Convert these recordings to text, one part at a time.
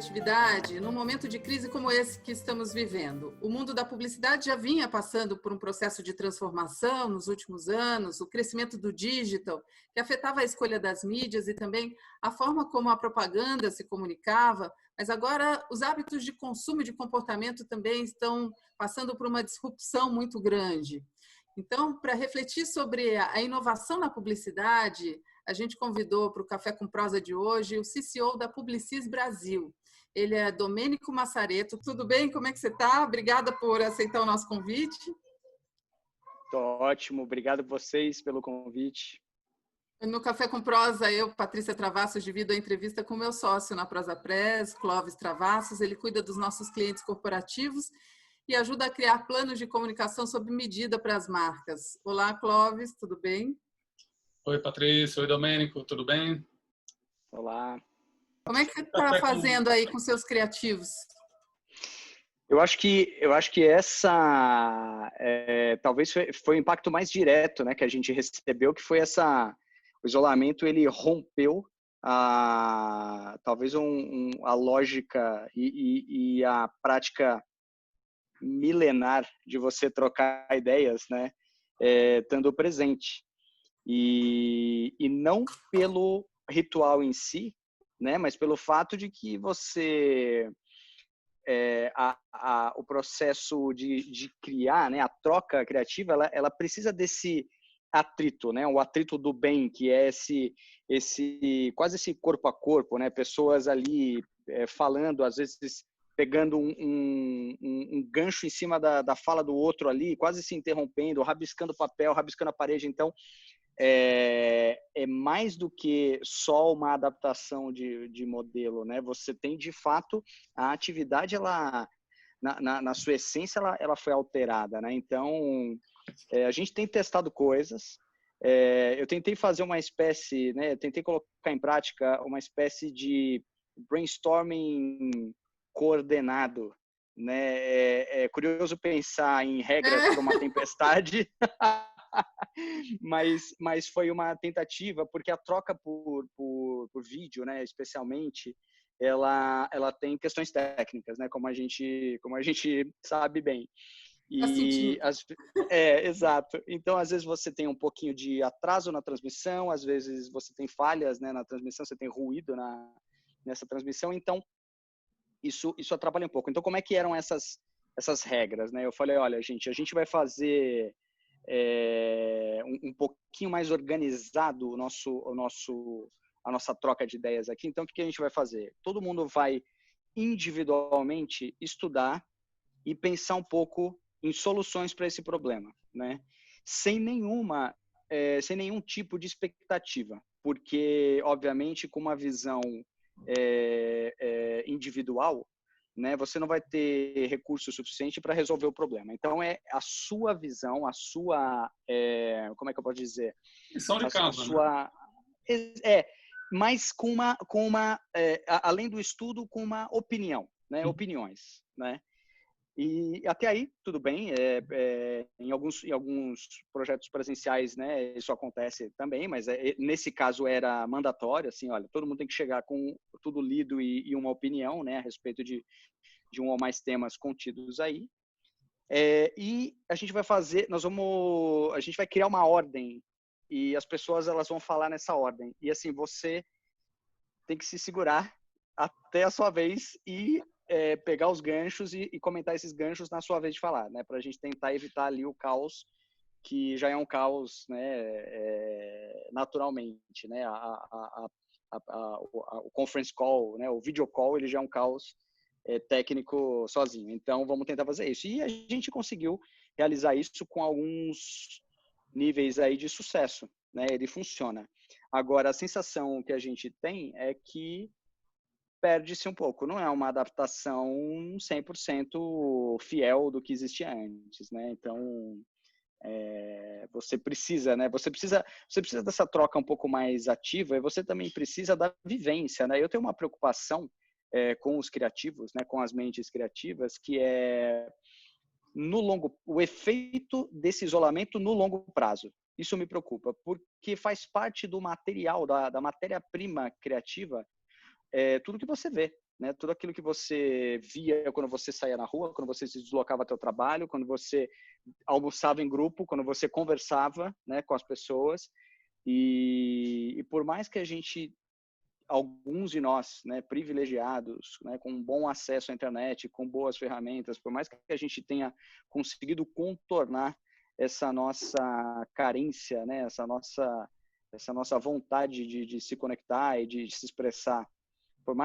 criatividade num momento de crise como esse que estamos vivendo. O mundo da publicidade já vinha passando por um processo de transformação nos últimos anos, o crescimento do digital, que afetava a escolha das mídias e também a forma como a propaganda se comunicava, mas agora os hábitos de consumo e de comportamento também estão passando por uma disrupção muito grande. Então, para refletir sobre a inovação na publicidade, a gente convidou para o Café com Prosa de hoje o CCO da Publicis Brasil. Ele é Domênico Massareto. Tudo bem? Como é que você está? Obrigada por aceitar o nosso convite. Estou ótimo. Obrigado vocês pelo convite. No Café com Prosa, eu, Patrícia Travassos, divido a entrevista com meu sócio na Prosa Press, Clóvis Travassos. Ele cuida dos nossos clientes corporativos e ajuda a criar planos de comunicação sob medida para as marcas. Olá, Clóvis, tudo bem? Oi, Patrícia. Oi, Domênico. Tudo bem? Olá. Como é que você está fazendo aí com seus criativos? Eu acho que essa talvez foi o impacto mais direto, né, que a gente recebeu, que foi o isolamento. Ele rompeu talvez a lógica e a prática milenar de você trocar ideias, né, estando presente. E não pelo ritual em si, né, mas pelo fato de que você o processo de criar, né, a troca criativa, ela precisa desse atrito, né, o atrito do bem, que é quase esse corpo a corpo, né, pessoas ali falando, às vezes pegando um gancho em cima da fala do outro ali, quase se interrompendo, rabiscando papel, rabiscando a parede. Então, é mais do que só uma adaptação de modelo, né? Você tem, de fato, a atividade, ela, na sua essência, ela foi alterada, né? Então, a gente tem testado coisas. Eu tentei fazer uma espécie, né? Eu tentei colocar em prática uma espécie de brainstorming coordenado, né? É curioso pensar em regras para uma tempestade. Mas foi uma tentativa, porque a troca por vídeo, né, especialmente, ela tem questões técnicas, né, como a gente sabe bem. E exato. Então, às vezes você tem um pouquinho de atraso na transmissão, às vezes você tem falhas, né, na transmissão, você tem ruído nessa transmissão. Então, isso atrapalha um pouco. Então, como é que eram essas regras, né? Eu falei, olha, gente, a gente vai fazer um pouquinho mais organizado a nossa troca de ideias aqui. Então, o que a gente vai fazer? Todo mundo vai individualmente estudar e pensar um pouco em soluções para esse problema, né? Sem nenhum tipo de expectativa, porque, obviamente, com uma visão individual, né, você não vai ter recurso suficiente para resolver o problema. Então, é a sua visão, a sua... como é que eu posso dizer? Lição de casa, né? Mas além do estudo, com uma opinião, né? Opiniões, né? E até aí, tudo bem. Em alguns projetos presenciais, né, isso acontece também, mas nesse caso era mandatório, assim, olha, todo mundo tem que chegar com tudo lido e uma opinião, né, a respeito de um ou mais temas contidos aí. E a gente vai a gente vai criar uma ordem e as pessoas, elas vão falar nessa ordem. E assim, você tem que se segurar até a sua vez e pegar os ganchos e comentar esses ganchos na sua vez de falar, né? Para a gente tentar evitar ali o caos, que já é um caos, né? Naturalmente, né? O conference call, né? O video call, ele já é um caos técnico sozinho. Então, vamos tentar fazer isso. E a gente conseguiu realizar isso com alguns níveis aí de sucesso, né? Ele funciona. Agora, a sensação que a gente tem é que perde-se um pouco. Não é uma adaptação 100% fiel do que existia antes, né? Então, você precisa, né? Você precisa dessa troca um pouco mais ativa, e você também precisa da vivência, né? Eu tenho uma preocupação com os criativos, né? Com as mentes criativas, que é o efeito desse isolamento no longo prazo. Isso me preocupa, porque faz parte do material, da matéria-prima criativa, tudo que você vê, né? Tudo aquilo que você via quando você saía na rua, quando você se deslocava até o trabalho, quando você almoçava em grupo, quando você conversava, né, com as pessoas. E por mais que a gente, alguns de nós, né, privilegiados, né, com bom acesso à internet, com boas ferramentas, por mais que a gente tenha conseguido contornar essa nossa carência, né, essa nossa vontade de se conectar e de se expressar, por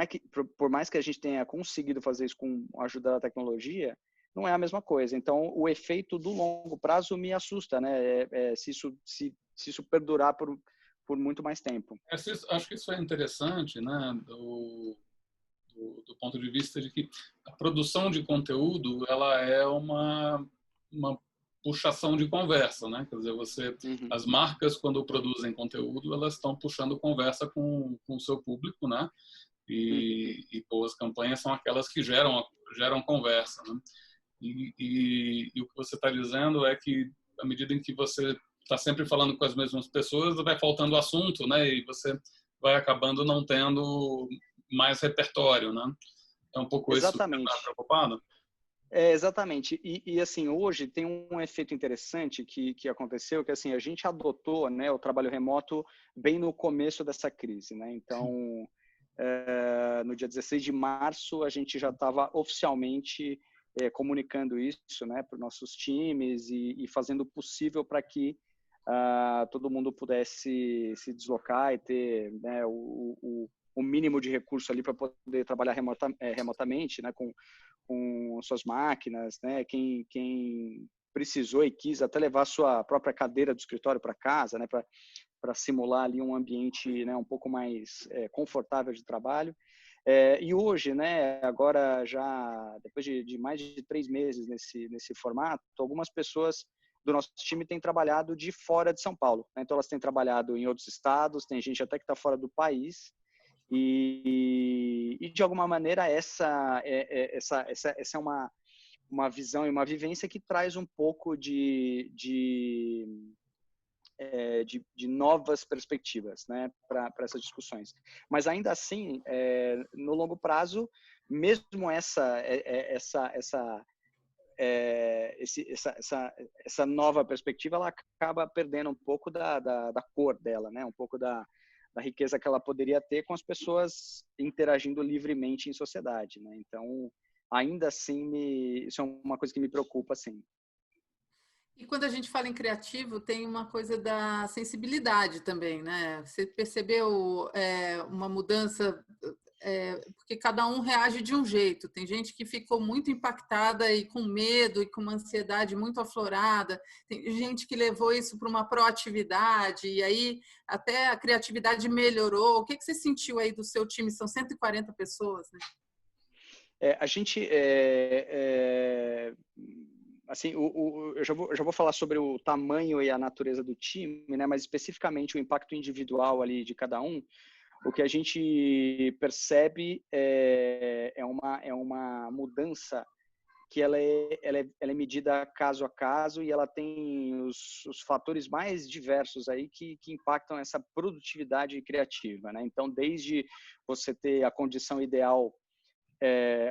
mais que a gente tenha conseguido fazer isso com a ajuda da tecnologia, não é a mesma coisa. Então, o efeito do longo prazo me assusta, né? Se isso perdurar por muito mais tempo. Acho que isso é interessante, né? Do ponto de vista de que a produção de conteúdo ela é uma puxação de conversa, né? Quer dizer, as marcas quando produzem conteúdo elas estão puxando conversa com o seu público, né? E boas campanhas são aquelas que geram conversa, né? E o que você está dizendo é que à medida em que você está sempre falando com as mesmas pessoas, vai faltando assunto, né? E você vai acabando não tendo mais repertório, né? É um pouco isso que você está preocupado? Exatamente. E assim, hoje tem um efeito interessante que aconteceu, que assim, a gente adotou, né, o trabalho remoto bem no começo dessa crise, né? Então, no dia 16 de março, a gente já estava oficialmente comunicando isso, né, para os nossos times e fazendo o possível para que todo mundo pudesse se deslocar e ter, né, o mínimo de recurso ali para poder trabalhar remotamente, né, com suas máquinas, né, quem precisou e quis até levar a sua própria cadeira do escritório para casa, né, para simular ali um ambiente, né, um pouco mais confortável de trabalho. E hoje, né, agora já depois de mais de 3 meses nesse formato, algumas pessoas do nosso time têm trabalhado de fora de São Paulo, né? Então elas têm trabalhado em outros estados, tem gente até que está fora do país e de alguma maneira essa é uma visão e uma vivência que traz um pouco de novas perspectivas, né, para essas discussões. Mas ainda assim, no longo prazo, mesmo essa nova perspectiva, ela acaba perdendo um pouco da cor dela, né, um pouco da riqueza que ela poderia ter com as pessoas interagindo livremente em sociedade, né? Então, ainda assim, isso é uma coisa que me preocupa, sim. E quando a gente fala em criativo, tem uma coisa da sensibilidade também, né? Você percebeu uma mudança, porque cada um reage de um jeito. Tem gente que ficou muito impactada e com medo e com uma ansiedade muito aflorada. Tem gente que levou isso para uma proatividade e aí até a criatividade melhorou. O que você sentiu aí do seu time? São 140 pessoas, né? A gente assim, eu já vou falar sobre o tamanho e a natureza do time, né? Mas especificamente o impacto individual ali de cada um. O que a gente percebe é uma mudança que ela é medida caso a caso e ela tem os fatores mais diversos aí que impactam essa produtividade criativa, né? Então, desde você ter a condição ideal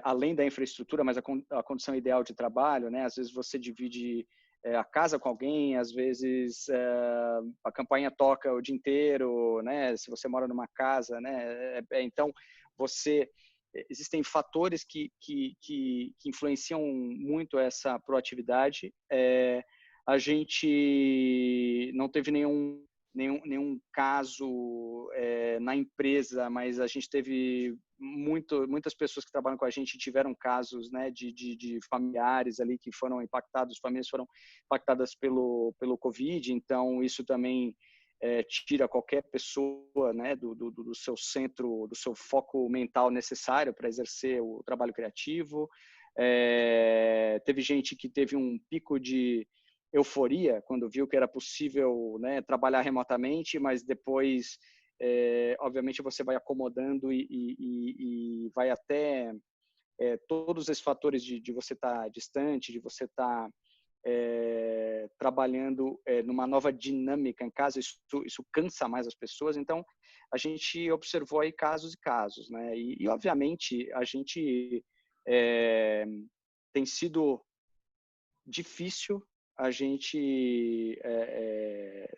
além da infraestrutura, mas a condição ideal de trabalho, né? Às vezes você divide a casa com alguém, às vezes a campainha toca o dia inteiro, né? Se você mora numa casa, né? Então, existem fatores que influenciam muito essa proatividade. A gente não teve nenhum caso na empresa, mas a gente teve muitas pessoas que trabalham com a gente tiveram casos, né, de familiares ali que foram impactados, famílias foram impactadas pelo Covid, então isso também tira qualquer pessoa, né, do seu centro, do seu foco mental necessário para exercer o trabalho criativo. Teve gente que teve um pico de euforia quando viu que era possível, né, trabalhar remotamente, mas depois, obviamente, você vai acomodando e vai até todos esses fatores de você estar distante, de você estar trabalhando numa nova dinâmica em casa, isso cansa mais as pessoas. Então, a gente observou aí casos e casos, né? E obviamente, a gente tem sido difícil a gente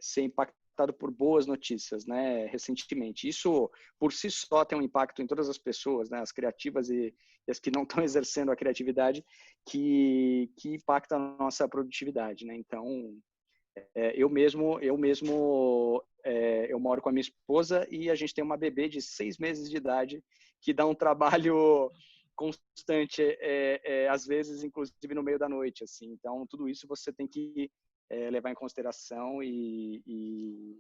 ser impactado por boas notícias, né? Recentemente, isso por si só tem um impacto em todas as pessoas, né? As criativas e as que não estão exercendo a criatividade, que impacta a nossa produtividade, né? Então, eu moro com a minha esposa e a gente tem uma bebê de 6 meses de idade que dá um trabalho constante, às vezes, inclusive no meio da noite, assim. Então, tudo isso você tem que levar em consideração e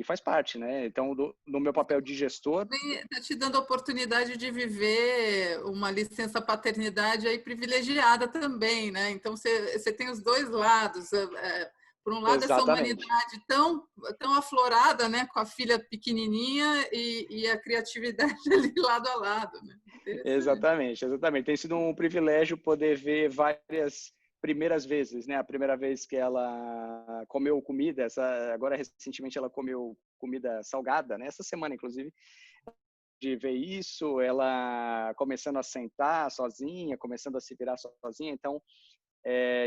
faz parte, né? Então, no meu papel de gestor... Está te dando a oportunidade de viver uma licença paternidade aí privilegiada também, né? Então, você tem os dois lados. Por um lado, essa Exatamente. humanidade tão aflorada, né? Com a filha pequenininha e a criatividade ali lado a lado, né? Exatamente. Tem sido um privilégio poder ver várias primeiras vezes, né? A primeira vez que ela comeu comida, agora recentemente ela comeu comida salgada, né? Essa semana, inclusive, de ver isso, ela começando a sentar sozinha, começando a se virar sozinha. Então,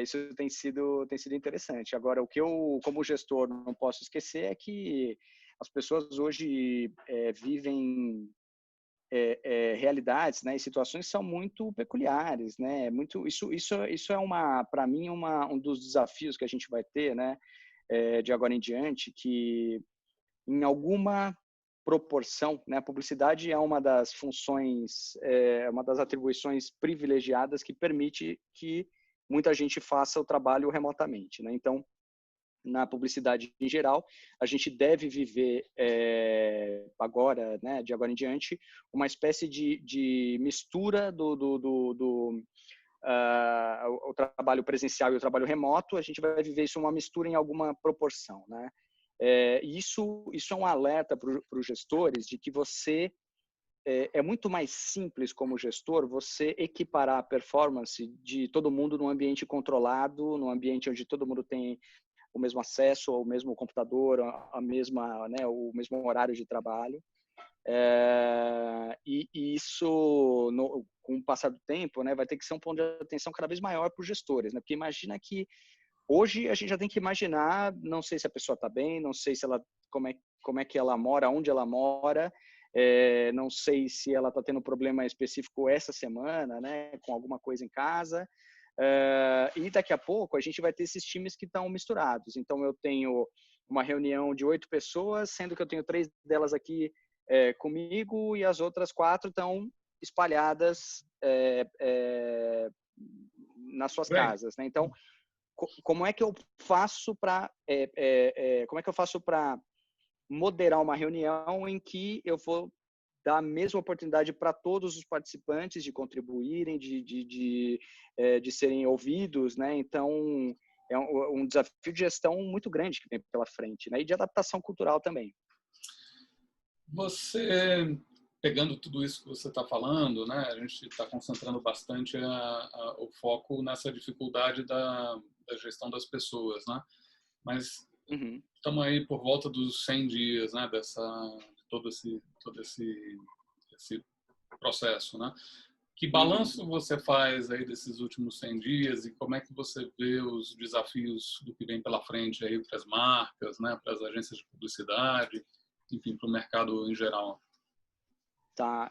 isso tem sido interessante. Agora, o que eu, como gestor, não posso esquecer é que as pessoas hoje vivem realidades, né, e situações que são muito peculiares, né? Isso é para mim um dos desafios que a gente vai ter, né, de agora em diante, que em alguma proporção, né, a publicidade é uma das funções, uma das atribuições privilegiadas que permite que muita gente faça o trabalho remotamente, né? Então, na publicidade em geral, a gente deve viver agora, né, de agora em diante, uma espécie de mistura o trabalho presencial e o trabalho remoto. A gente vai viver isso uma mistura em alguma proporção, né? Isso é um alerta para os gestores de que você é muito mais simples como gestor você equiparar a performance de todo mundo num ambiente controlado, num ambiente onde todo mundo tem o mesmo acesso ao mesmo computador, a mesma, né, o mesmo horário de trabalho. E isso, com o passar do tempo, né, vai ter que ser um ponto de atenção cada vez maior para os gestores, né? Porque imagina que hoje a gente já tem que imaginar, não sei se a pessoa está bem, não sei se ela como é que ela mora, onde ela mora, não sei se ela está tendo um problema específico essa semana, né, com alguma coisa em casa. E daqui a pouco a gente vai ter esses times que estão misturados. Então, eu tenho uma reunião de 8 pessoas, sendo que eu tenho 3 delas aqui comigo e as outras 4 estão espalhadas nas suas casas, né? Então, como é que eu faço para moderar uma reunião em que eu vou dar a mesma oportunidade para todos os participantes de contribuírem, de serem ouvidos, né? Então, é um desafio de gestão muito grande que vem pela frente, né? E de adaptação cultural também. Você, pegando tudo isso que você está falando, né? A gente está concentrando bastante o foco nessa dificuldade da gestão das pessoas, né? Mas estamos aí por volta dos 100 dias, né? De todo esse processo, né? Que balanço você faz aí desses últimos 100 dias e como é que você vê os desafios do que vem pela frente aí para as marcas, né? Para as agências de publicidade, enfim, para o mercado em geral? Tá.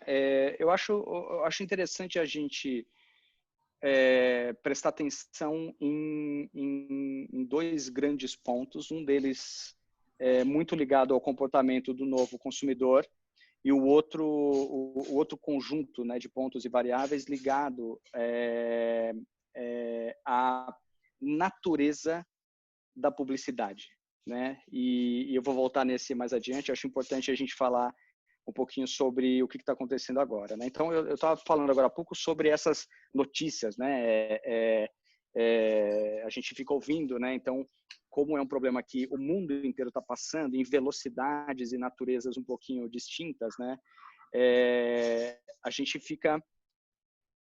Eu acho interessante a gente prestar atenção em 2 grandes pontos. Um deles é muito ligado ao comportamento do novo consumidor e o outro conjunto, né, de pontos e variáveis ligado à natureza da publicidade, né? E eu vou voltar nesse mais adiante. Eu acho importante a gente falar um pouquinho sobre o que está acontecendo agora, né? Então, eu estava falando agora há pouco sobre essas notícias, né? A gente fica ouvindo, né? Então, como é um problema que o mundo inteiro está passando em velocidades e naturezas um pouquinho distintas, né? A gente fica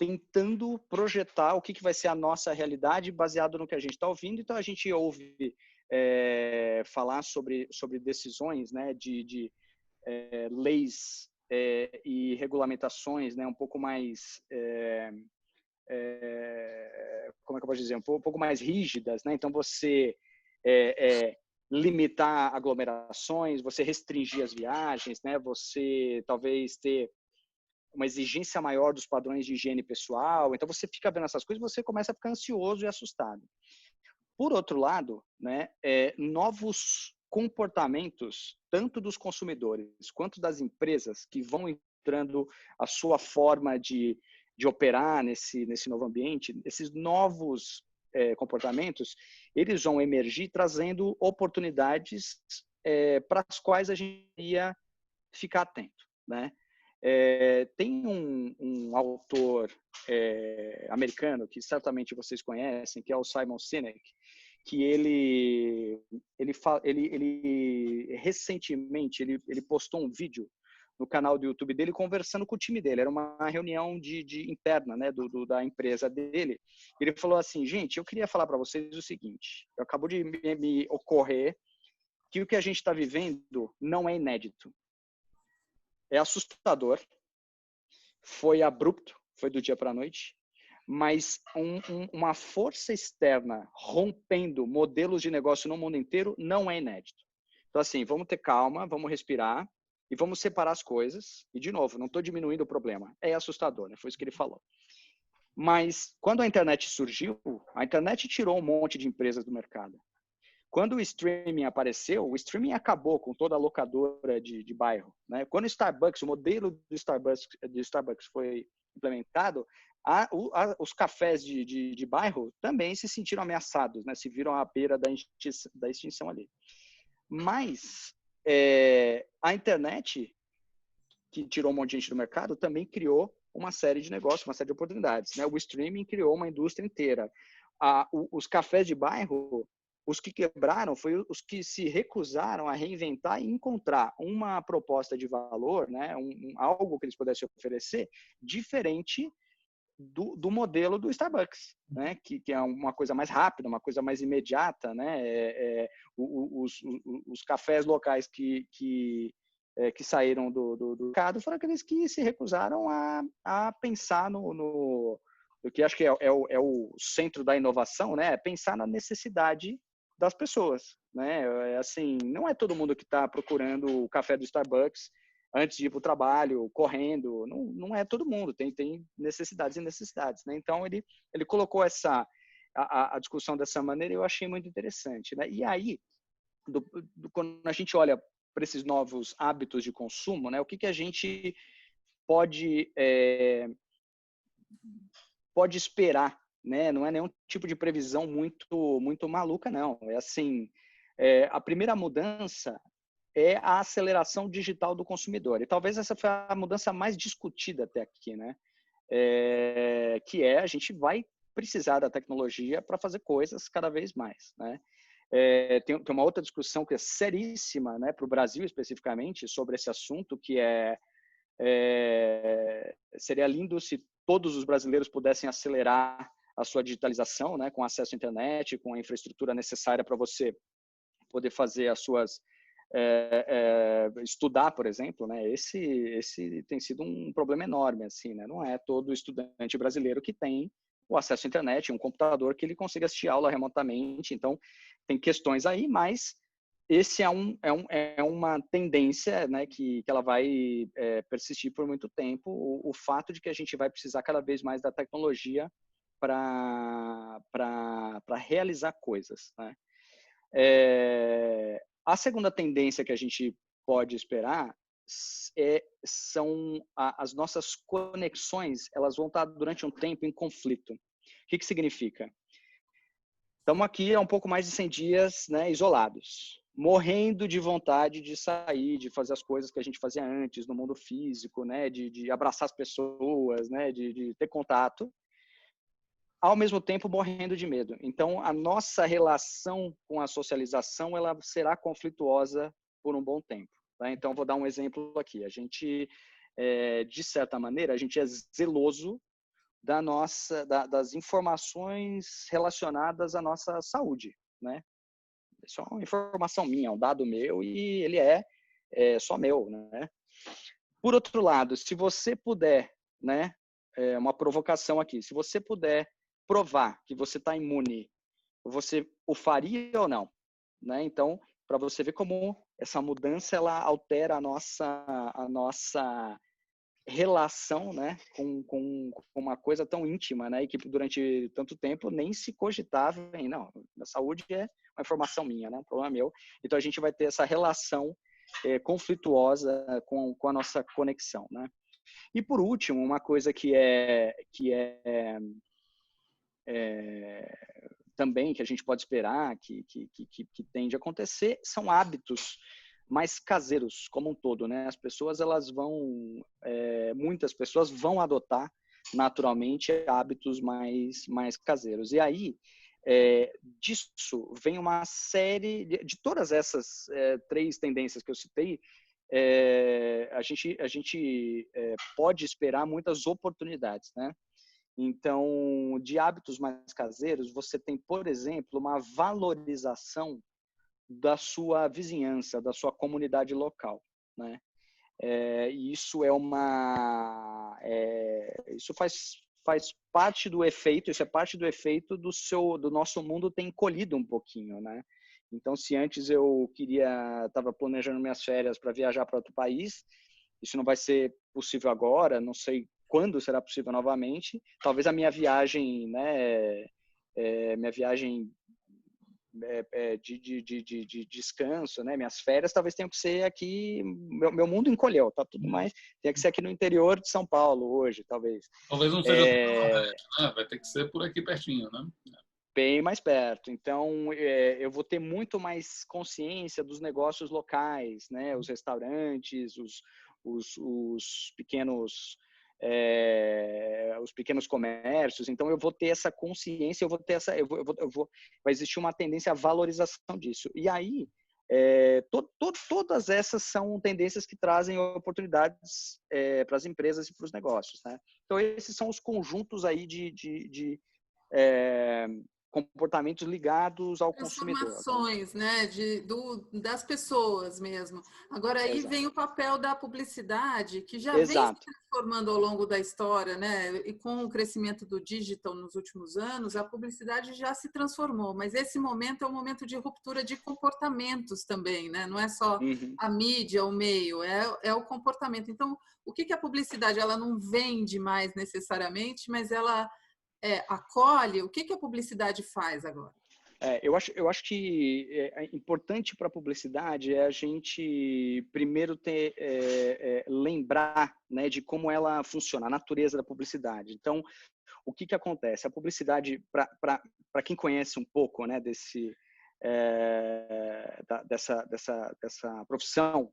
tentando projetar o que vai ser a nossa realidade baseado no que a gente está ouvindo. Então, a gente ouve falar sobre decisões, né, de leis e regulamentações, né, um pouco mais, como é que eu posso dizer, um pouco mais rígidas, né? Então, você limitar aglomerações, você restringir as viagens, né? Você talvez ter uma exigência maior dos padrões de higiene pessoal. Então, você fica vendo essas coisas e você começa a ficar ansioso e assustado. Por outro lado, né, novos comportamentos, tanto dos consumidores quanto das empresas, que vão entrando a sua forma de operar nesse novo ambiente, esses novos comportamentos, eles vão emergir trazendo oportunidades para as quais a gente ia ficar atento, né? Tem um autor americano que certamente vocês conhecem, que é o Simon Sinek, que ele recentemente ele postou um vídeo no canal do YouTube dele conversando com o time dele. Era uma reunião de interna, né, da empresa dele. Ele falou assim: gente, eu queria falar para vocês o seguinte, acabou de me ocorrer que o que a gente está vivendo não é inédito. É assustador, foi abrupto, foi do dia para a noite, mas uma força externa rompendo modelos de negócio no mundo inteiro não é inédito. Então, assim, vamos ter calma, vamos respirar e vamos separar as coisas. E, de novo, não estou diminuindo o problema. É assustador, né? Foi isso que ele falou. Mas, quando a internet surgiu, a internet tirou um monte de empresas do mercado. Quando o streaming apareceu, o streaming acabou com toda a locadora de bairro, né? Quando o Starbucks, o modelo do Starbucks foi implementado, os cafés de bairro também se sentiram ameaçados, né? Se viram à beira da extinção ali. Mas a internet, que tirou um monte de gente do mercado, também criou uma série de negócios, uma série de oportunidades, né? O streaming criou uma indústria inteira. Os cafés de bairro, os que quebraram foi os que se recusaram a reinventar e encontrar uma proposta de valor, né, algo que eles pudessem oferecer diferente do modelo do Starbucks, né, que é uma coisa mais rápida, uma coisa mais imediata, né, os cafés locais que saíram do mercado foram aqueles que se recusaram a pensar no que acho que é o centro da inovação, né, pensar na necessidade das pessoas, né? Assim, não é todo mundo que está procurando o café do Starbucks antes de ir para o trabalho, correndo, não é todo mundo, tem necessidades e necessidades, né? Então, ele colocou a discussão dessa maneira e eu achei muito interessante, né? E aí, quando a gente olha para esses novos hábitos de consumo, né? O que a gente pode esperar, né? Não é nenhum tipo de previsão muito maluca, não. É assim, a primeira mudança é a aceleração digital do consumidor. E talvez essa foi a mudança mais discutida até aqui, né? Que a gente vai precisar da tecnologia para fazer coisas cada vez mais, né? Tem uma outra discussão que é seríssima, né, para o Brasil especificamente, sobre esse assunto, que seria lindo se todos os brasileiros pudessem acelerar a sua digitalização, né, com acesso à internet, com a infraestrutura necessária para você poder fazer as suas estudar, por exemplo, né? Esse tem sido um problema enorme, assim, né? Não é todo estudante brasileiro que tem o acesso à internet, um computador que ele consiga assistir aula remotamente. Então, tem questões aí, mas esse é uma tendência, né, que ela vai persistir por muito tempo. O fato de que a gente vai precisar cada vez mais da tecnologia para realizar coisas, né? A segunda tendência que a gente pode esperar são as nossas conexões, elas vão estar durante um tempo em conflito. O que significa? Estamos aqui há um pouco mais de 100 dias, né, isolados, morrendo de vontade de sair, de fazer as coisas que a gente fazia antes no mundo físico, né, de abraçar as pessoas, né, de ter contato, ao mesmo tempo morrendo de medo. Então, a nossa relação com a socialização, ela será conflituosa por um bom tempo. Tá? Então, vou dar um exemplo aqui. A gente, de certa maneira, a gente é zeloso das informações relacionadas à nossa saúde, né? Isso é uma informação minha, é um dado meu e ele é só meu, né? Por outro lado, se você puder, né? Uma provocação aqui, se você puder provar que você está imune, você o faria ou não, né? Então, para você ver como essa mudança ela altera a nossa relação, né, com uma coisa tão íntima, né, e que durante tanto tempo nem se cogitava em, não, a saúde é uma informação minha, né, um problema meu. Então a gente vai ter essa relação conflituosa com a nossa conexão, né. E por último, uma coisa que também que a gente pode esperar que tende a acontecer são hábitos mais caseiros como um todo, né? As pessoas muitas pessoas vão adotar naturalmente hábitos mais caseiros. E aí disso vem uma série de todas essas 3 tendências que eu citei. A gente pode esperar muitas oportunidades, né? Então, de hábitos mais caseiros, você tem, por exemplo, uma valorização da sua vizinhança, da sua comunidade local, né? E isso isso faz parte do efeito, isso é parte do efeito do nosso mundo ter encolhido um pouquinho, né? Então, se antes eu estava planejando minhas férias para viajar para outro país, isso não vai ser possível agora, não sei quando será possível novamente. Talvez a minha viagem, né, minha viagem de descanso, né, minhas férias, talvez tenham que ser aqui. Meu mundo encolheu, tá tudo mais. Tem que ser aqui no interior de São Paulo hoje, talvez. Talvez não seja né? Vai ter que ser por aqui pertinho, né? Bem mais perto. Então, eu vou ter muito mais consciência dos negócios locais, né? Os restaurantes, os pequenos comércios. Então, eu vou ter essa consciência, vai existir uma tendência à valorização disso. E aí, todas essas são tendências que trazem oportunidades para as empresas e para os negócios, né? Então, esses são os conjuntos aí de comportamentos ligados ao consumidor. Transformações, né, das pessoas mesmo. Agora, aí Exato. vem o papel da publicidade, que já Exato. vem se transformando ao longo da história, né? E com o crescimento do digital nos últimos anos, a publicidade já se transformou, mas esse momento é um momento de ruptura de comportamentos também, né? Não é só a mídia, o meio, é o comportamento. Então, o que a publicidade, ela não vende mais necessariamente, mas ela acolhe. O que a publicidade faz agora? Eu acho que importante para a publicidade é a gente primeiro lembrar, né, de como ela funciona, a natureza da publicidade. Então, o que acontece? A publicidade, para quem conhece um pouco, né, dessa profissão,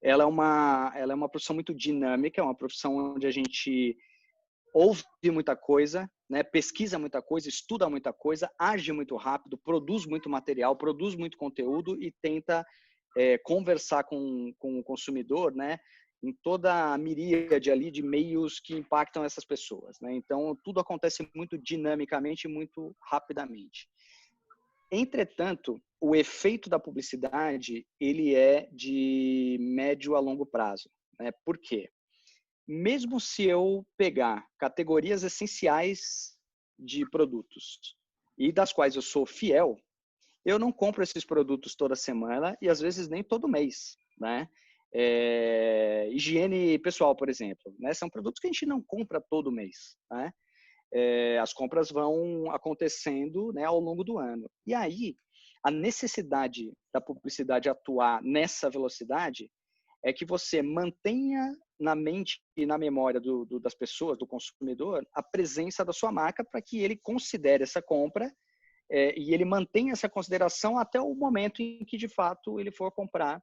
ela é uma profissão muito dinâmica, é uma profissão onde a gente ouve muita coisa, né, pesquisa muita coisa, estuda muita coisa, age muito rápido, produz muito material, produz muito conteúdo e tenta conversar com o consumidor, né, em toda a miríade ali de meios que impactam essas pessoas, né? Então, tudo acontece muito dinamicamente, muito rapidamente. Entretanto, o efeito da publicidade, ele é de médio a longo prazo, né? Por quê? Mesmo se eu pegar categorias essenciais de produtos e das quais eu sou fiel, eu não compro esses produtos toda semana e às vezes nem todo mês, né? Higiene pessoal, por exemplo, né? São produtos que a gente não compra todo mês, né? As compras vão acontecendo, né, ao longo do ano. E aí, a necessidade da publicidade atuar nessa velocidade é que você mantenha na mente e na memória das pessoas, do consumidor, a presença da sua marca para que ele considere essa compra e ele mantenha essa consideração até o momento em que, de fato, ele for comprar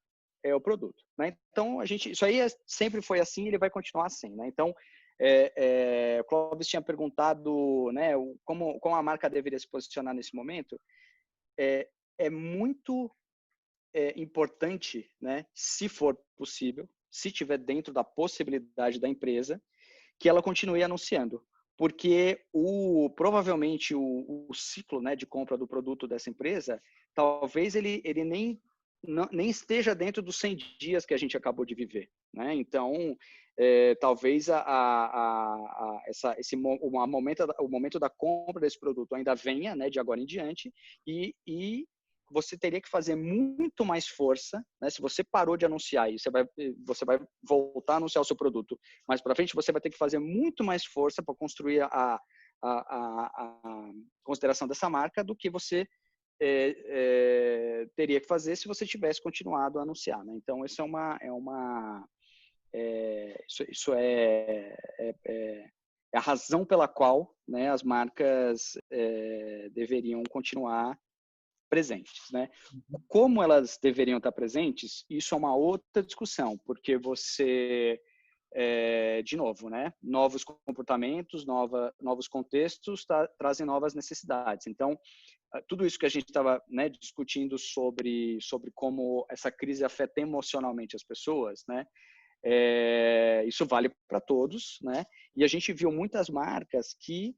o produto, né? Então, isso aí sempre foi assim e ele vai continuar assim, né? Então, o Clóvis tinha perguntado, né, como a marca deveria se posicionar nesse momento. É muito importante, né, se for possível, se tiver dentro da possibilidade da empresa, que ela continue anunciando. porque provavelmente o ciclo, né, de compra do produto dessa empresa, talvez ele nem esteja dentro dos 100 dias que a gente acabou de viver, né? Então, talvez o momento da compra desse produto ainda venha, né, de agora em diante, e você teria que fazer muito mais força, né? Se você parou de anunciar e você vai voltar a anunciar o seu produto mais para frente, você vai ter que fazer muito mais força para construir a consideração dessa marca do que você teria que fazer se você tivesse continuado a anunciar, né? Então, isso é a razão pela qual, né, as marcas deveriam continuar presentes, né? Como elas deveriam estar presentes, isso é uma outra discussão, porque você, de novo, né? Novos comportamentos, novos contextos trazem novas necessidades. Então, tudo isso que a gente estava, né, discutindo sobre como essa crise afeta emocionalmente as pessoas, né? Isso vale para todos, né? E a gente viu muitas marcas que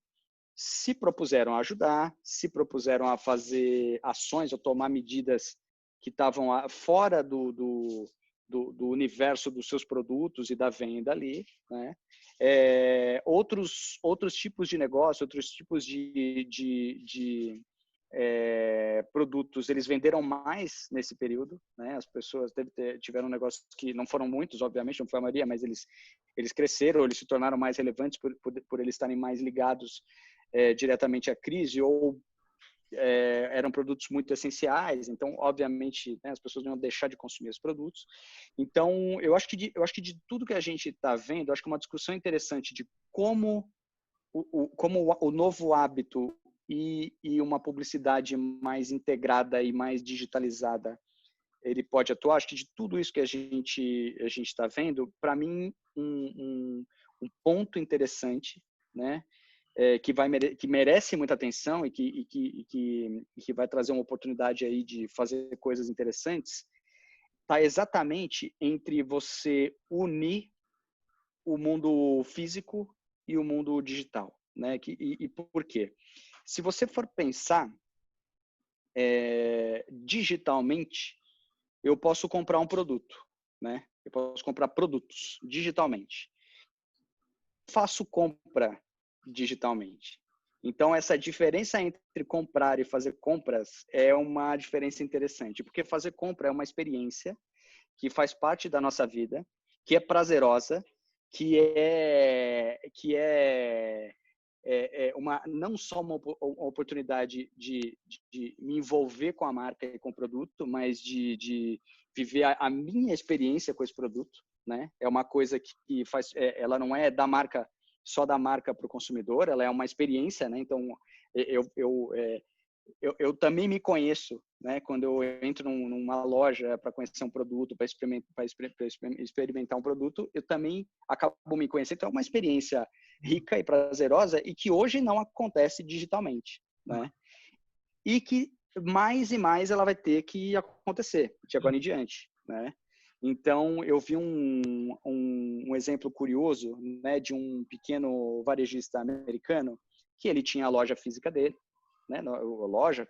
se propuseram a ajudar, se propuseram a fazer ações ou tomar medidas que estavam fora do universo dos seus produtos e da venda ali, né? Outros tipos de negócio, outros tipos de produtos, eles venderam mais nesse período, né? As pessoas tiveram negócios que não foram muitos, obviamente, não foi a maioria, mas eles cresceram, eles se tornaram mais relevantes por eles estarem mais ligados diretamente à crise, ou eram produtos muito essenciais, então, obviamente, né, as pessoas não iam deixar de consumir os produtos. Então, eu acho que de tudo que a gente está vendo, acho que uma discussão interessante de como o novo hábito e uma publicidade mais integrada e mais digitalizada ele pode atuar. Acho que de tudo isso que a gente está vendo, para mim, um ponto interessante, né, que merece muita atenção e que vai trazer uma oportunidade aí de fazer coisas interessantes, está exatamente entre você unir o mundo físico e o mundo digital, né? E por quê? Se você for pensar digitalmente, eu posso comprar um produto, né? Eu posso comprar produtos digitalmente. Faço compra digitalmente. Então, essa diferença entre comprar e fazer compras é uma diferença interessante, porque fazer compra é uma experiência que faz parte da nossa vida, que é prazerosa, que é não só uma oportunidade de me envolver com a marca e com o produto, mas de viver a minha experiência com esse produto, né? É uma coisa que faz, ela não é só da marca para o consumidor, ela é uma experiência, né? Então, eu também me conheço, né? Quando eu entro numa loja para conhecer um produto, para experimentar um produto, eu também acabo me conhecendo. Então, é uma experiência rica e prazerosa e que hoje não acontece digitalmente, né? E que mais e mais ela vai ter que acontecer de agora em diante, né? Então, eu vi um exemplo curioso, né, de um pequeno varejista americano que ele tinha a loja física dele, né, a loja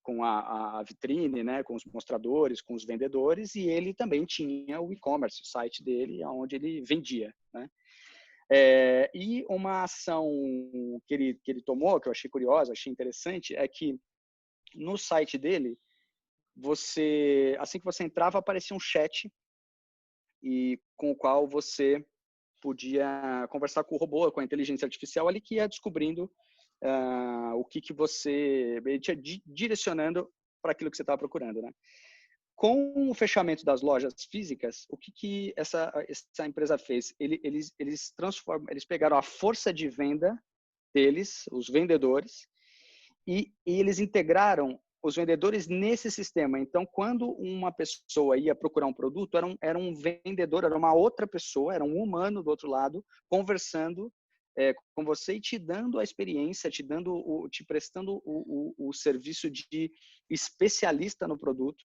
com a vitrine, né, com os mostradores, com os vendedores, e ele também tinha o e-commerce, o site dele, onde ele vendia, né? E uma ação que ele tomou, que eu achei curiosa, achei interessante, é que no site dele, assim que você entrava, aparecia um chat e com o qual você podia conversar com o robô, com a inteligência artificial ali, que ia descobrindo o que você... Ele ia direcionando para aquilo que você estava procurando, né? Com o fechamento das lojas físicas, o que essa empresa fez? Eles pegaram a força de venda deles, os vendedores, e eles integraram os vendedores nesse sistema. Então, quando uma pessoa ia procurar um produto, era um vendedor, era uma outra pessoa, era um humano do outro lado, conversando com você e te dando a experiência, te prestando o serviço de especialista no produto,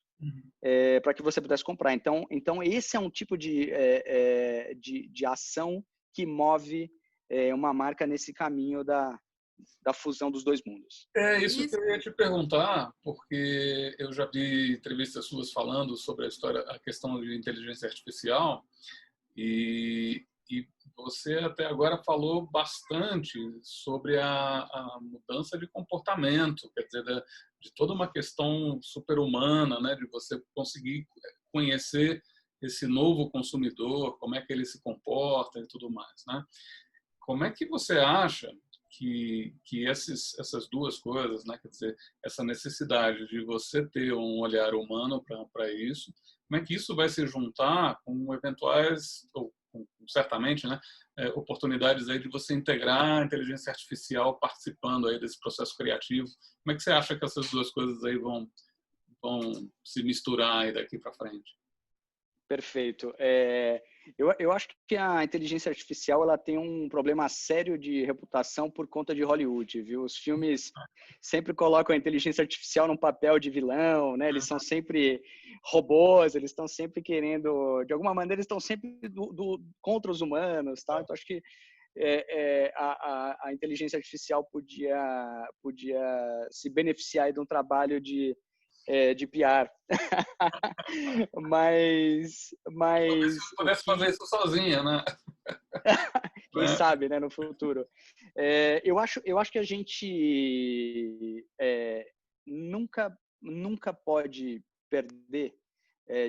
para que você pudesse comprar. Então esse é um tipo de ação que move uma marca nesse caminho da fusão dos dois mundos. É isso que eu ia te perguntar, porque eu já vi entrevistas suas falando sobre a questão de inteligência artificial e você até agora falou bastante sobre a mudança de comportamento, quer dizer, de toda uma questão super-humana, né, de você conseguir conhecer esse novo consumidor, como é que ele se comporta e tudo mais, né? Como é que você acha que essas duas coisas, né, quer dizer, essa necessidade de você ter um olhar humano para isso, como é que isso vai se juntar com eventuais, ou certamente, né, oportunidades aí de você integrar a inteligência artificial participando aí desse processo criativo? Como é que você acha que essas duas coisas aí vão se misturar aí daqui para frente? Perfeito. Eu acho que a inteligência artificial ela tem um problema sério de reputação por conta de Hollywood, viu? Os filmes sempre colocam a inteligência artificial num papel de vilão, né? Eles são sempre robôs, eles estão sempre querendo, de alguma maneira, eles estão sempre contra os humanos, tá? Então acho que a inteligência artificial podia se beneficiar de um trabalho de PR. mas Se pudesse fazer isso sozinha, né? Quem sabe, né, no futuro. Eu acho que a gente nunca pode perder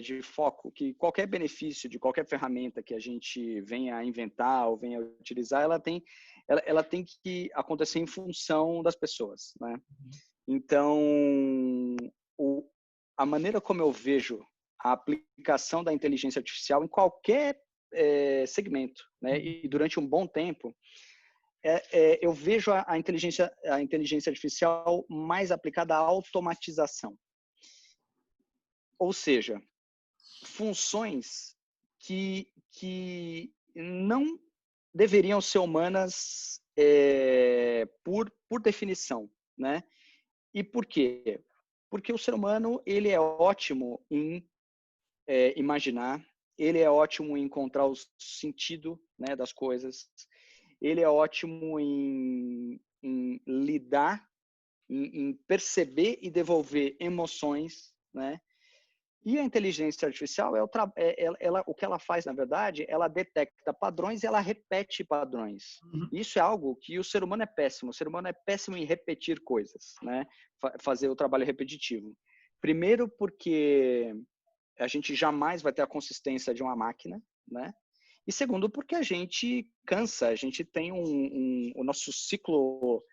de foco que qualquer benefício de qualquer ferramenta que a gente venha a inventar ou venha a utilizar, ela tem que acontecer em função das pessoas, né? Então, a maneira como eu vejo a aplicação da inteligência artificial em qualquer segmento, né? E durante um bom tempo, eu vejo a inteligência artificial mais aplicada à automatização. Ou seja, funções que não deveriam ser humanas por definição, né? E por quê? Porque o ser humano ele é ótimo em imaginar, ele é ótimo em encontrar o sentido, né, das coisas, ele é ótimo em lidar, em perceber e devolver emoções, né? E a inteligência artificial, o que ela faz, na verdade, ela detecta padrões e ela repete padrões. Isso é algo que o ser humano é péssimo. O ser humano é péssimo em repetir coisas, né? Fazer o trabalho repetitivo. Primeiro porque a gente jamais vai ter a consistência de uma máquina, né? E segundo porque a gente cansa, a gente tem o nosso ciclo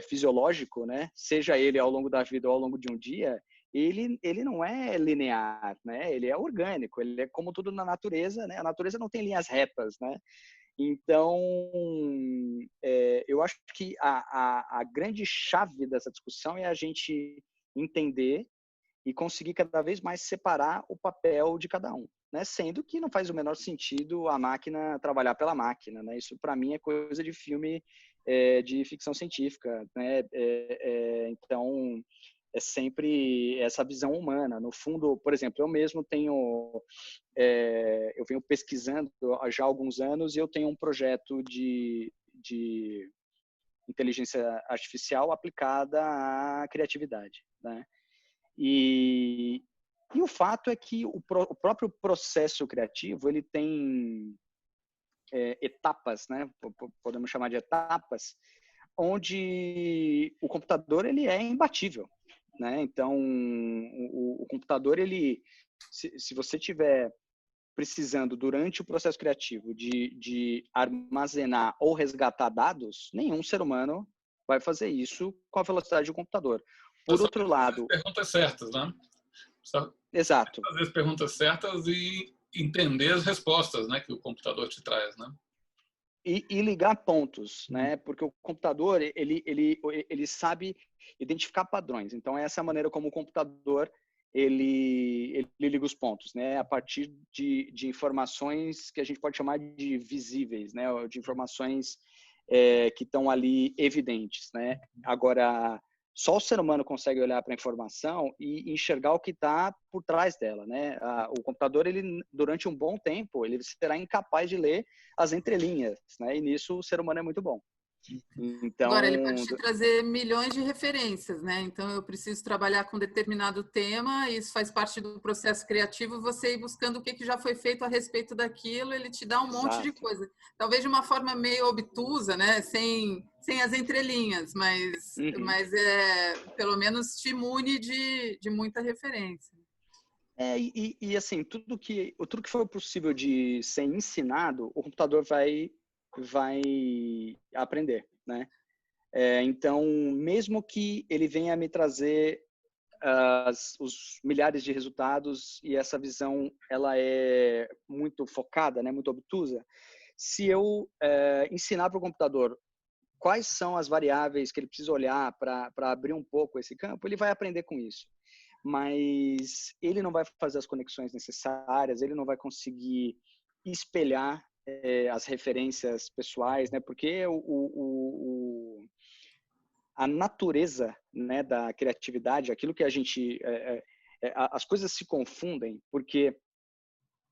fisiológico, né? Seja ele ao longo da vida ou ao longo de um dia, ele não é linear, né? Ele é orgânico, ele é como tudo na natureza, né? A natureza não tem linhas retas, né? Então, eu acho que a grande chave dessa discussão é a gente entender e conseguir cada vez mais separar o papel de cada um, né? Sendo que não faz o menor sentido a máquina trabalhar pela máquina, né? Isso, para mim, é coisa de filme de ficção científica, né? Então, é sempre essa visão humana. No fundo, por exemplo, eu mesmo eu venho pesquisando já há alguns anos e eu tenho um projeto de inteligência artificial aplicada à criatividade, né? E o fato é que o próprio processo criativo ele tem etapas, né? Podemos chamar de etapas, onde o computador ele é imbatível, né? Então, o computador, se você tiver precisando, durante o processo criativo, de armazenar ou resgatar dados, nenhum ser humano vai fazer isso com a velocidade do computador. Por outro lado... Perguntas certas, né? Exato. Fazer as perguntas certas e entender as respostas, né, que o computador te traz, né? E ligar pontos, né? Porque o computador, ele sabe identificar padrões. Então, essa é a maneira como o computador, ele liga os pontos, né? A partir de informações que a gente pode chamar de visíveis, né? De informações que estão ali evidentes, né? Agora, Só o ser humano consegue olhar para a informação e enxergar o que está por trás dela, né? O computador, ele, durante um bom tempo, ele será incapaz de ler as entrelinhas, né? E nisso o ser humano é muito bom. Então, Agora, ele pode te trazer milhões de referências, né? Então, eu preciso trabalhar com determinado tema, e isso faz parte do processo criativo, você ir buscando o que já foi feito a respeito daquilo, ele te dá um monte de exato. coisa. Talvez de uma forma meio obtusa, né? Sem as entrelinhas, mas pelo menos te imune de muita referência. E assim, tudo que for possível de ser ensinado, o computador vai aprender, né? Então, mesmo que ele venha me trazer os milhares de resultados e essa visão ela é muito focada, né, muito obtusa, se eu ensinar para o computador quais são as variáveis que ele precisa olhar para abrir um pouco esse campo, ele vai aprender com isso. Mas ele não vai fazer as conexões necessárias, ele não vai conseguir espelhar as referências pessoais, né? Porque a natureza, né, da criatividade, aquilo que a gente... as coisas se confundem porque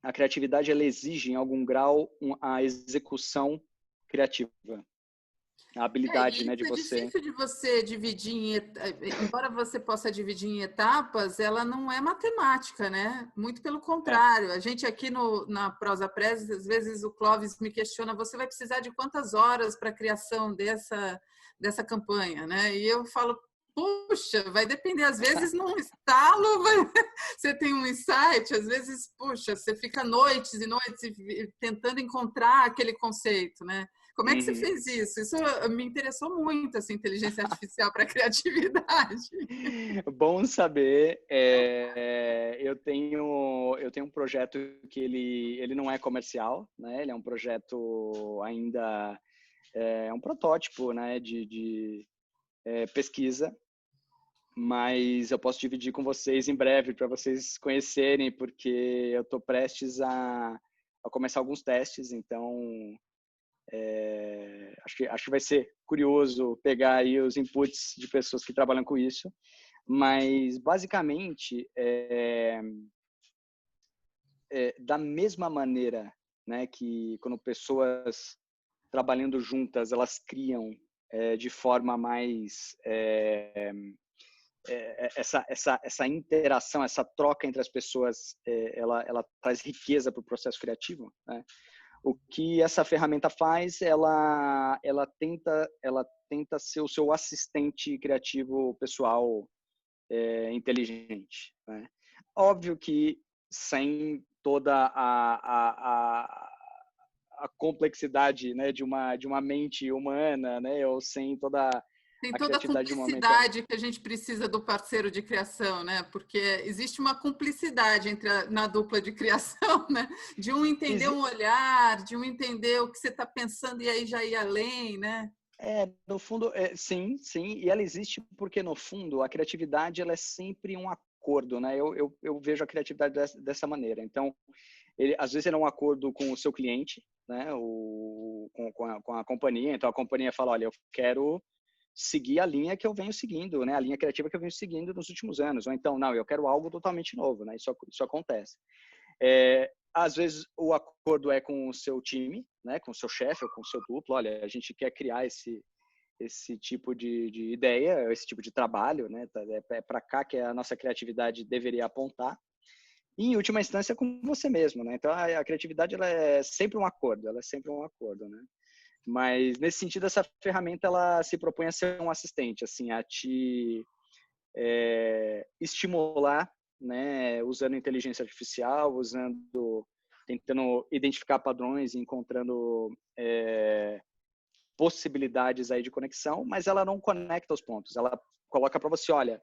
a criatividade ela exige, em algum grau, a execução criativa. A habilidade, né, de É você... difícil de você dividir embora você possa dividir em etapas, ela não é matemática, né? Muito pelo contrário. A gente aqui na Prosa Press, às vezes o Clóvis me questiona, você vai precisar de quantas horas para a criação dessa campanha, né? E eu falo, puxa, vai depender. Às vezes, num estalo, você tem um insight. Às vezes, puxa, você fica noites e noites tentando encontrar aquele conceito, né? Como é que você fez isso? Isso me interessou muito, essa inteligência artificial para a criatividade. Bom saber. Eu tenho um projeto que ele não é comercial, né? Ele é um projeto ainda um protótipo, né? De pesquisa, mas eu posso dividir com vocês em breve para vocês conhecerem, porque eu estou prestes a começar alguns testes, então acho que vai ser curioso pegar aí os inputs de pessoas que trabalham com isso, mas basicamente da mesma maneira, né, que quando pessoas trabalhando juntas elas criam de forma mais essa interação, essa troca entre as pessoas, ela traz riqueza para o processo criativo, né? O que essa ferramenta faz, ela tenta ser o seu assistente criativo pessoal inteligente, né? Óbvio que sem toda a complexidade, né, de uma mente humana, né, ou sem toda Tem a toda a criatividade de uma mente... cumplicidade que a gente precisa do parceiro de criação, né? Porque existe uma cumplicidade na dupla de criação, né? De um entender um olhar, de um entender o que você está pensando e aí já ir além, né? No fundo, sim, e ela existe porque, no fundo, a criatividade ela é sempre um acordo, né? Eu vejo a criatividade dessa maneira. Então, às vezes ele é um acordo com o seu cliente, né? Com a companhia. Então, a companhia fala, olha, eu quero seguir a linha que eu venho seguindo, né? A linha criativa que eu venho seguindo nos últimos anos. Ou então, não, eu quero algo totalmente novo, né? Isso acontece. Às vezes o acordo é com o seu time, né? Com o seu chefe ou com o seu duplo. Olha, a gente quer criar esse tipo de ideia, esse tipo de trabalho, né? É para cá que a nossa criatividade deveria apontar. E, em última instância, com você mesmo, né? Então, a criatividade ela é sempre um acordo, né? Mas, nesse sentido, essa ferramenta ela se propõe a ser um assistente, assim, a te estimular, né, usando inteligência artificial, tentando identificar padrões, encontrando possibilidades aí de conexão, mas ela não conecta os pontos. Ela coloca para você, olha,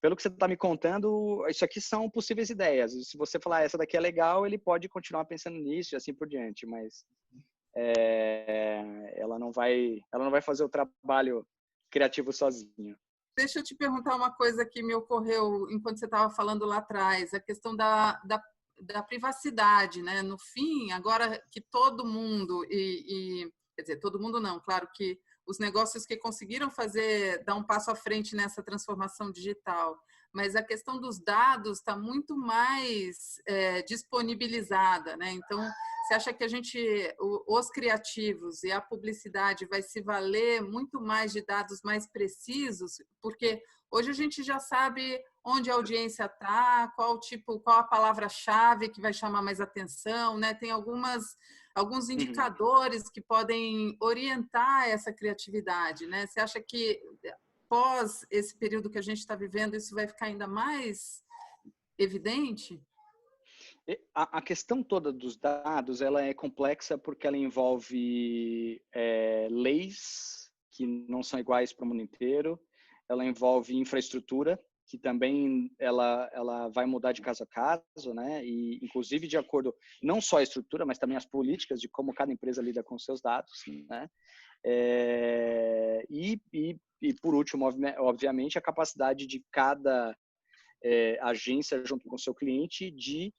pelo que você está me contando, isso aqui são possíveis ideias. E se você falar essa daqui é legal, ele pode continuar pensando nisso e assim por diante, mas ela não vai fazer o trabalho criativo sozinho. Deixa eu te perguntar uma coisa que me ocorreu enquanto você estava falando lá atrás, a questão da privacidade, né? No fim, agora que todo mundo, quer dizer, todo mundo não, claro que os negócios que conseguiram dar um passo à frente nessa transformação digital. Mas a questão dos dados está muito mais disponibilizada, né? Então, você acha que os criativos e a publicidade vai se valer muito mais de dados mais precisos? Porque hoje a gente já sabe onde a audiência está, qual a palavra-chave que vai chamar mais atenção, né? Tem alguns indicadores que podem orientar essa criatividade, né? Você acha que pós esse período que a gente está vivendo, isso vai ficar ainda mais evidente? A questão toda dos dados, ela é complexa porque ela envolve leis que não são iguais para o mundo inteiro, ela envolve infraestrutura, que também ela vai mudar de caso a caso, né? E inclusive de acordo não só a estrutura, mas também as políticas de como cada empresa lida com seus dados, né? E por último, obviamente, a capacidade de cada agência junto com o seu cliente de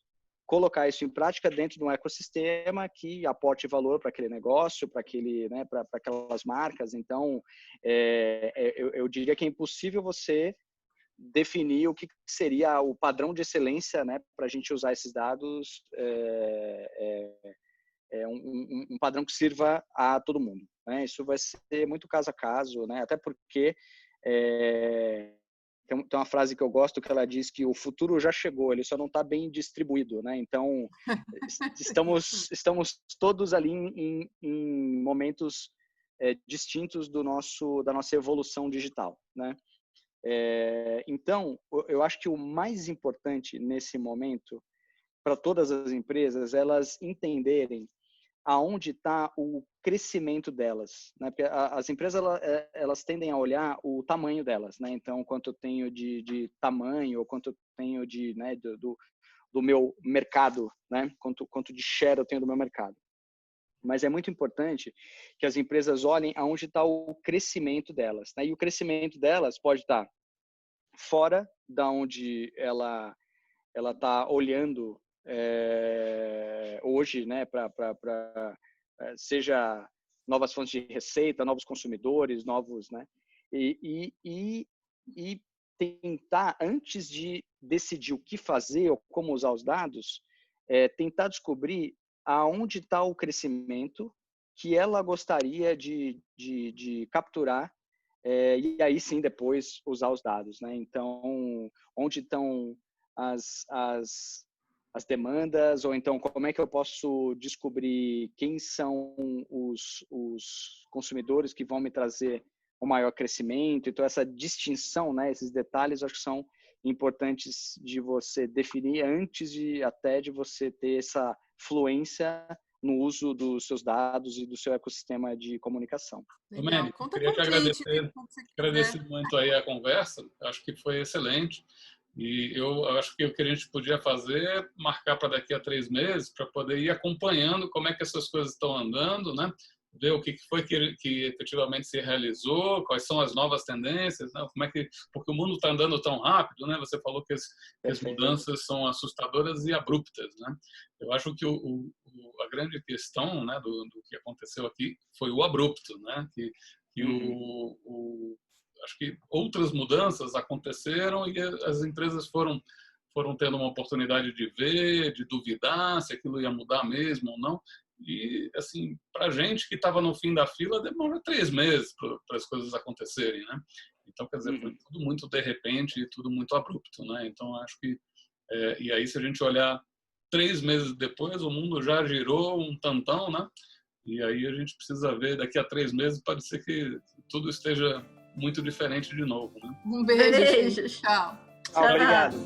colocar isso em prática dentro de um ecossistema que aporte valor para aquele negócio, para aquelas marcas. Então, eu diria que é impossível você definir o que seria o padrão de excelência, né, para a gente usar esses dados, um padrão que sirva a todo mundo, né? Isso vai ser muito caso a caso, né? Até porque tem uma frase que eu gosto que ela diz que o futuro já chegou, ele só não está bem distribuído, né? Então, estamos todos ali em momentos distintos da nossa evolução digital, né? Então, eu acho que o mais importante nesse momento para todas as empresas, elas entenderem aonde está o crescimento delas, né? Porque as empresas elas tendem a olhar o tamanho delas, né? Então, quanto eu tenho de tamanho, ou quanto eu tenho do meu mercado, né? Quanto de share eu tenho do meu mercado. Mas é muito importante que as empresas olhem aonde está o crescimento delas, né? E o crescimento delas pode estar fora da onde ela está olhando hoje, né, seja novas fontes de receita, novos consumidores, né, e tentar, antes de decidir o que fazer ou como usar os dados, tentar descobrir aonde está o crescimento que ela gostaria de capturar, e aí sim depois usar os dados, né? Então, onde estão as demandas, ou então como é que eu posso descobrir quem são os consumidores que vão me trazer o maior crescimento. Então, essa distinção, né, esses detalhes, acho que são importantes de você definir antes até de você ter essa fluência no uso dos seus dados e do seu ecossistema de comunicação. Domênico, queria te agradecer muito aí a conversa, acho que foi excelente. E eu acho que o que a gente podia fazer é marcar para daqui a 3 meses, para poder ir acompanhando como é que essas coisas estão andando, né? Ver o que foi que efetivamente se realizou, quais são as novas tendências, né? Porque o mundo está andando tão rápido, né? Você falou que as mudanças são assustadoras e abruptas, né? Eu acho que a grande questão, né, do que aconteceu aqui foi o abrupto, né? Acho que outras mudanças aconteceram e as empresas foram tendo uma oportunidade de ver, de duvidar se aquilo ia mudar mesmo ou não. E, assim, para a gente que estava no fim da fila, demorou 3 meses para as coisas acontecerem, né? Então, quer dizer, foi tudo muito de repente e tudo muito abrupto, né? Então, acho que... e aí, se a gente olhar 3 meses depois, o mundo já girou um tantão, né? E aí a gente precisa ver, daqui a 3 meses, pode ser que tudo esteja muito diferente de novo, né? Um beijo. Tchau. Obrigado.